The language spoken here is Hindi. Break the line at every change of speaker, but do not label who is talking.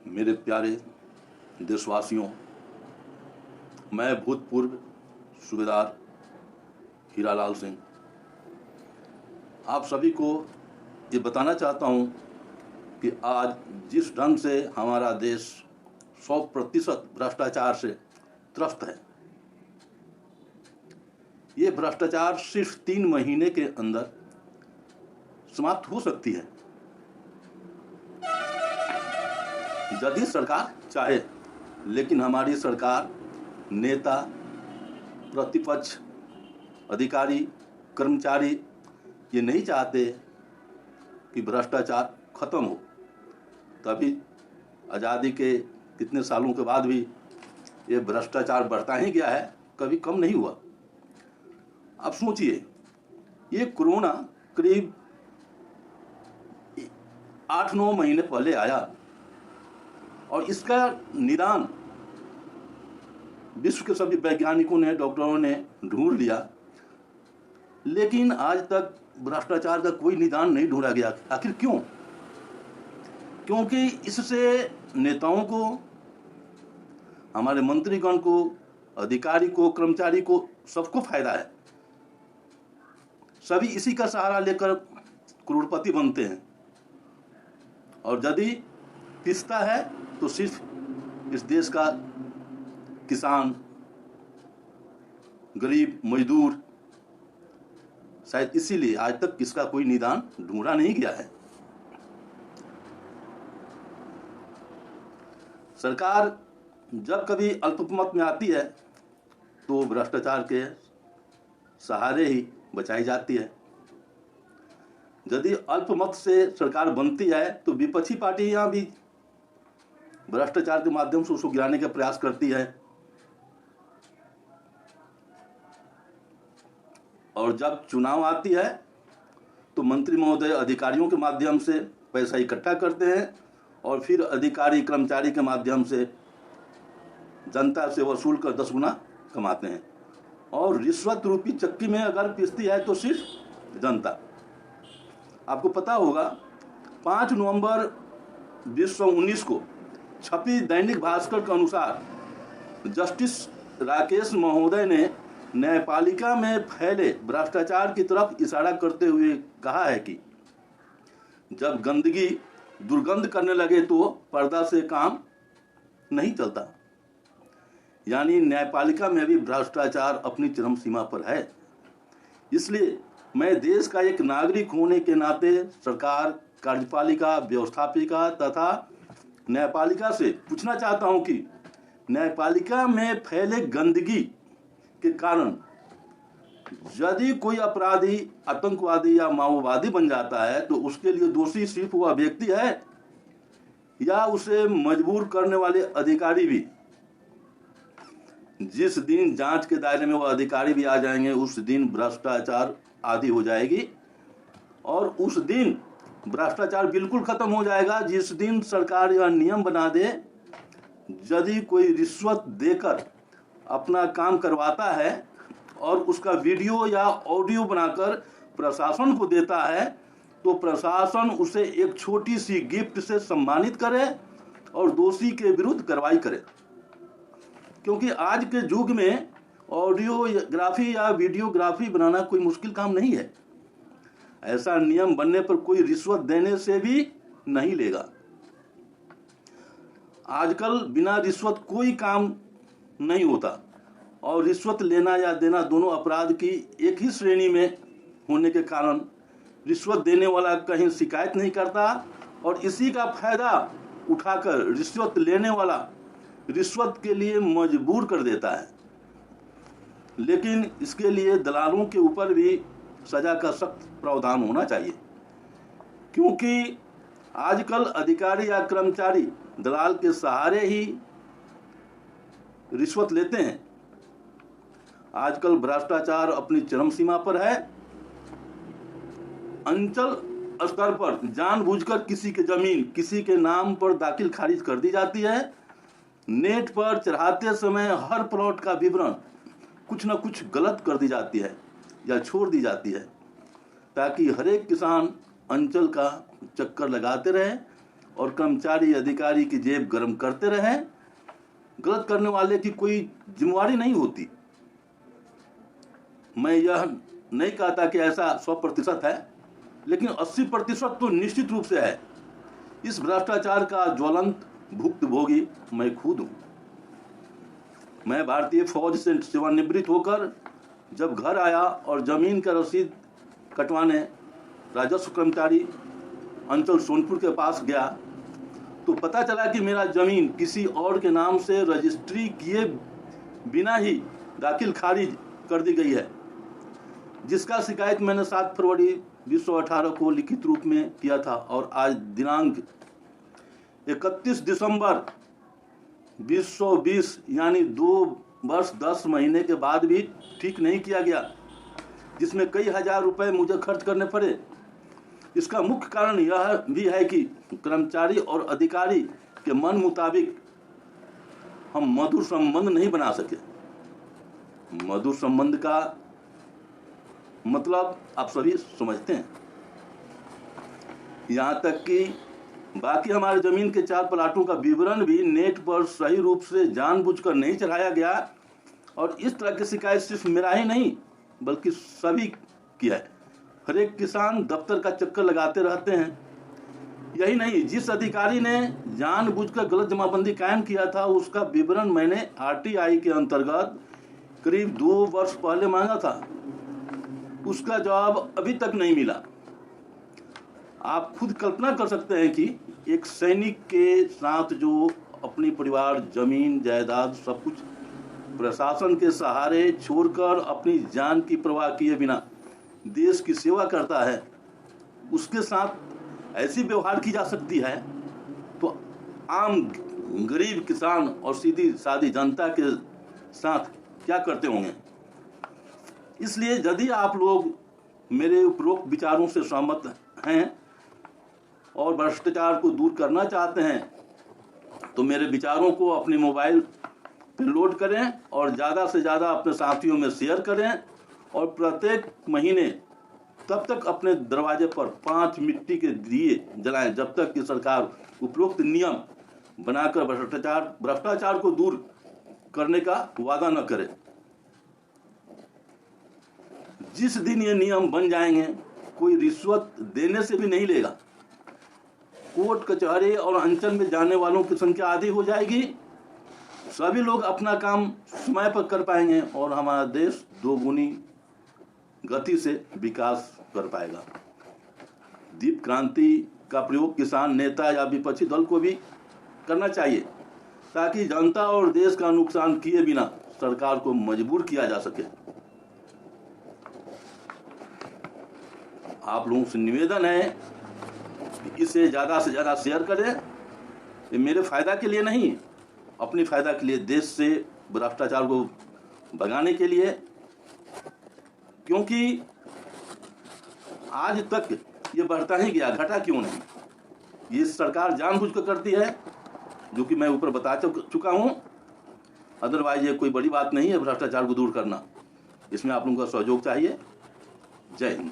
मेरे प्यारे देशवासियों, मैं भूतपूर्व सूबेदार हीरालाल सिंह आप सभी को ये बताना चाहता हूँ कि आज जिस ढंग से हमारा देश 100% भ्रष्टाचार से त्रस्त है, ये भ्रष्टाचार सिर्फ 3 महीने के अंदर समाप्त हो सकती है यदि सरकार चाहे। लेकिन हमारी सरकार, नेता, प्रतिपक्ष, अधिकारी, कर्मचारी ये नहीं चाहते कि भ्रष्टाचार खत्म हो। तभी आज़ादी के कितने सालों के बाद भी ये भ्रष्टाचार बढ़ता ही गया है, कभी कम नहीं हुआ। अब सोचिए, ये कोरोना करीब 8-9 महीने पहले आया और इसका निदान विश्व के सभी वैज्ञानिकों ने, डॉक्टरों ने ढूंढ लिया, लेकिन आज तक भ्रष्टाचार का कोई निदान नहीं ढूंढा गया। आखिर क्यों? क्योंकि इससे नेताओं को, हमारे मंत्रीगण को, अधिकारी को, कर्मचारी को, सबको फायदा है। सभी इसी का सहारा लेकर करोड़पति बनते हैं और यदि पिसता है तो सिर्फ इस देश का किसान, गरीब, मजदूर। शायद इसीलिए आज तक इसका कोई निदान ढूंढा नहीं गया है। सरकार जब कभी अल्पमत में आती है तो भ्रष्टाचार के सहारे ही बचाई जाती है। यदि अल्पमत से सरकार बनती है तो विपक्षी पार्टियां भी भ्रष्टाचार के माध्यम से उसको गिराने का प्रयास करती है। और जब चुनाव आती है तो मंत्री महोदय अधिकारियों के माध्यम से पैसा इकट्ठा करते हैं और फिर अधिकारी कर्मचारी के माध्यम से जनता से वसूल कर 10 गुना कमाते हैं। और रिश्वत रूपी चक्की में अगर पिसती है तो सिर्फ जनता। आपको पता होगा, 5 नवंबर 2019 को छपी दैनिक भास्कर के अनुसार जस्टिस राकेश महोदय ने न्यायपालिका में फैले भ्रष्टाचार की तरफ इशारा करते हुए कहा है कि जब गंदगी दुर्गंध करने लगे तो पर्दा से काम नहीं चलता। यानी न्यायपालिका में भी भ्रष्टाचार अपनी चरम सीमा पर है। इसलिए मैं देश का एक नागरिक होने के नाते सरकार, कार्यपालिका, व्यवस्थापिका तथा न्यायपालिका से पूछना चाहता हूं कि न्यायपालिका में फैले गंदगी के कारण यदि कोई अपराधी आतंकवादी या माओवादी बन जाता है तो उसके लिए दोषी सिर्फ वह व्यक्ति है या उसे मजबूर करने वाले अधिकारी भी? जिस दिन जांच के दायरे में वह अधिकारी भी आ जाएंगे उस दिन भ्रष्टाचार आदि हो जाएगी और उस दिन भ्रष्टाचार बिल्कुल खत्म हो जाएगा। जिस दिन सरकार यह नियम बना दे, यदि कोई रिश्वत देकर अपना काम करवाता है और उसका वीडियो या ऑडियो बनाकर प्रशासन को देता है तो प्रशासन उसे एक छोटी सी गिफ्ट से सम्मानित करे और दोषी के विरुद्ध कार्रवाई करे। क्योंकि आज के युग में ऑडियोग्राफी या वीडियोग्राफी बनाना कोई मुश्किल काम नहीं है। ऐसा नियम बनने पर कोई रिश्वत देने से भी नहीं लेगा। आजकल बिना रिश्वत कोई काम नहीं होता और रिश्वत लेना या देना दोनों अपराध की एक ही श्रेणी में होने के कारण रिश्वत देने वाला कहीं शिकायत नहीं करता और इसी का फायदा उठाकर रिश्वत लेने वाला रिश्वत के लिए मजबूर कर देता है। लेकिन इसके लिए दलालों के ऊपर भी सजा का सख्त प्रावधान होना चाहिए, क्योंकि आजकल अधिकारी या कर्मचारी दलाल के सहारे ही रिश्वत लेते हैं। आजकल भ्रष्टाचार अपनी चरम सीमा पर है। अंचल स्तर पर जानबूझकर किसी की जमीन किसी के नाम पर दाखिल खारिज कर दी जाती है। नेट पर चढ़ाते समय हर प्लॉट का विवरण कुछ न कुछ गलत कर दी जाती है या छोड़ दी जाती है, ताकि हर एक किसान अंचल का चक्कर लगाते रहे और कर्मचारी अधिकारी की जेब गर्म करते रहें। गलत करने वाले की कोई जिम्मेवारी नहीं होती। मैं यह नहीं कहता कि ऐसा 100% है, लेकिन 80% तो निश्चित रूप से है। इस भ्रष्टाचार का ज्वलंत भुक्तभोगी मैं खुद हूं। मैं भारतीय फौज से सेवानिवृत्त होकर जब घर आया और जमीन का रसीद कटवाने राजस्व कर्मचारी अंचल सोनपुर के पास गया, तो पता चला कि मेरा जमीन किसी और के नाम से रजिस्ट्री किए बिना ही दाखिल खारिज कर दी गई है, जिसका शिकायत मैंने 7 फरवरी 2018 को लिखित रूप में किया था और आज दिनांक 31 दिसंबर 2020 यानी 2 वर्ष 10 महीने के बाद भी ठीक नहीं किया गया, जिसमें कई हजार रुपए मुझे खर्च करने पड़े। इसका मुख्य कारण यह भी है कि कर्मचारी और अधिकारी के मन मुताबिक हम मधुर संबंध नहीं बना सके। मधुर संबंध का मतलब आप सभी समझते हैं। यहाँ तक कि बाकी हमारे जमीन के 4 प्लाटों का विवरण भी नेट पर सही रूप से जानबूझकर नहीं चढ़ाया गया, और इस तरह की शिकायत सिर्फ मेरा ही नहीं बल्कि सभी की है। हर एक किसान दफ्तर का चक्कर लगाते रहते हैं। यही नहीं, जिस अधिकारी ने जानबूझकर गलत जमाबंदी कायम किया था, उसका विवरण मैंने आरटीआई के अंतर्गत करीब 2 वर्ष पहले मांगा था। उसका जवाब अभी तक नहीं मिला। आप खुद कल्पना कर सकते हैं कि एक सैनिक के साथ जो अपनी परिवार, जमीन, जायदाद सब कुछ प्रशासन के सहारे छोड़कर अपनी जान की परवाह किए बिना देश की सेवा करता है, उसके साथ ऐसी व्यवहार की जा सकती है, तो आम गरीब किसान और सीधी सादी जनता के साथ क्या करते होंगे। इसलिए यदि आप लोग मेरे उपरोक्त विचारों से सहमत हैं और भ्रष्टाचार को दूर करना चाहते हैं, तो मेरे विचारों को अपने मोबाइल पर लोड करें और ज़्यादा से ज़्यादा अपने साथियों में शेयर करें, और प्रत्येक महीने तब तक अपने दरवाजे पर 5 मिट्टी के दिए जलाएं जब तक कि सरकार उपरोक्त नियम बनाकर भ्रष्टाचार को दूर करने का वादा न करे। जिस दिन ये नियम बन जाएंगे, कोई रिश्वत देने से भी नहीं लेगा। कोर्ट कचहरी और अंचल में जाने वालों की संख्या आधी हो जाएगी। सभी लोग अपना काम समय पर कर पाएंगे और हमारा देश 2 गुनी गति से विकास कर पाएगा। दीप क्रांति का प्रयोग किसान नेता या विपक्षी दल को भी करना चाहिए, ताकि जनता और देश का नुकसान किए बिना सरकार को मजबूर किया जा सके। आप लोगों से निवेदन है कि इसे ज़्यादा से ज़्यादा शेयर करें। ये मेरे फायदा के लिए नहीं, अपनी फायदा के लिए, देश से भ्रष्टाचार को भगाने के लिए। क्योंकि आज तक ये बढ़ता ही गया, घटा क्यों नहीं। ये सरकार जानबूझकर करती है, जो कि मैं ऊपर बता चुका हूं। अदरवाइज ये कोई बड़ी बात नहीं है भ्रष्टाचार को दूर करना। इसमें आप लोगों का सहयोग चाहिए। जय हिंद।